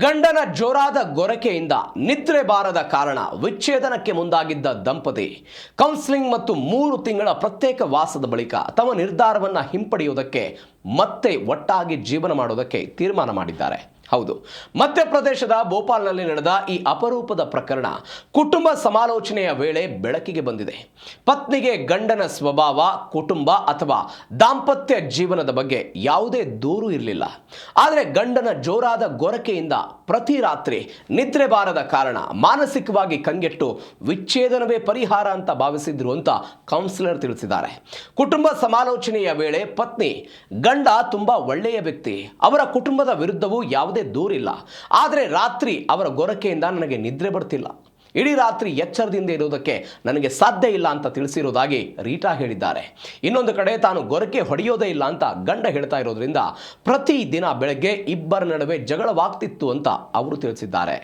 ಗಂಡನ ಜೋರಾದ ಗೊರಕೆಯಿಂದ ನಿದ್ರೆ ಬಾರದ ಕಾರಣ ವಿಚ್ಛೇದನಕ್ಕೆ ಮುಂದಾಗಿದ್ದ ದಂಪತಿ ಕೌನ್ಸಿಲಿಂಗ್ ಮತ್ತು 3 ತಿಂಗಳ ಪ್ರತ್ಯೇಕ ವಾಸದ ಬಳಿಕ ತಮ್ಮ ನಿರ್ಧಾರವನ್ನು ಹಿಂಪಡೆಯುವುದಕ್ಕೆ ಮತ್ತೆ ಒಟ್ಟಾಗಿ ಜೀವನ ಮಾಡುವುದಕ್ಕೆ ತೀರ್ಮಾನ ಮಾಡಿದ್ದಾರೆ. ಹೌದು, ಮಧ್ಯಪ್ರದೇಶದ ಭೋಪಾಲ್ನಲ್ಲಿ ನಡೆದ ಈ ಅಪರೂಪದ ಪ್ರಕರಣ ಕುಟುಂಬ ಸಮಾಲೋಚನೆಯ ವೇಳೆ ಬೆಳಕಿಗೆ ಬಂದಿದೆ. ಪತ್ನಿಗೆ ಗಂಡನ ಸ್ವಭಾವ, ಕುಟುಂಬ ಅಥವಾ ದಾಂಪತ್ಯ ಜೀವನದ ಬಗ್ಗೆ ಯಾವುದೇ ದೂರು ಇರಲಿಲ್ಲ. ಆದರೆ ಗಂಡನ ಜೋರಾದ ಗೊರಕೆಯಿಂದ ಪ್ರತಿ ರಾತ್ರಿ ನಿದ್ರೆ ಬಾರದ ಕಾರಣ ಮಾನಸಿಕವಾಗಿ ಕಂಗೆಟ್ಟು ವಿಚ್ಛೇದನವೇ ಪರಿಹಾರ ಅಂತ ಭಾವಿಸಿದ್ರು ಅಂತ ಕೌನ್ಸಿಲರ್ ತಿಳಿಸಿದ್ದಾರೆ. ಕುಟುಂಬ ಸಮಾಲೋಚನೆಯ ವೇಳೆ ಪತ್ನಿ, ಗಂಡ ತುಂಬಾ ಒಳ್ಳೆಯ ವ್ಯಕ್ತಿ, ಅವರ ಕುಟುಂಬದ ವಿರುದ್ಧವೂ ಯಾವುದೇ ದೂರಿಲ್ಲ, ಆದರೆ ರಾತ್ರಿ ಅವರ ಗೊರಕೆಯಿಂದ ನನಗೆ ನಿದ್ರೆ ಬರ್ತಿಲ್ಲ, ಇಡೀ ರಾತ್ರಿ ಎಚ್ಚರದಿಂದ ಇರುವುದಕ್ಕೆ ನನಗೆ ಸಾಧ್ಯ ಇಲ್ಲ ಅಂತ ತಿಳಿಸಿರುವುದಾಗಿ ರೀಟಾ ಹೇಳಿದ್ದಾರೆ. ಇನ್ನೊಂದು ಕಡೆ ತಾನು ಗೊರಕೆ ಹೊಡೆಯೋದೇ ಇಲ್ಲ ಅಂತ ಗಂಡ ಹೇಳ್ತಾ ಇರೋದ್ರಿಂದ ಪ್ರತಿ ದಿನ ಬೆಳಗ್ಗೆ ಇಬ್ಬರ ನಡುವೆ ಜಗಳವಾಗ್ತಿತ್ತು ಅಂತ ಅವರು ತಿಳಿಸಿದ್ದಾರೆ.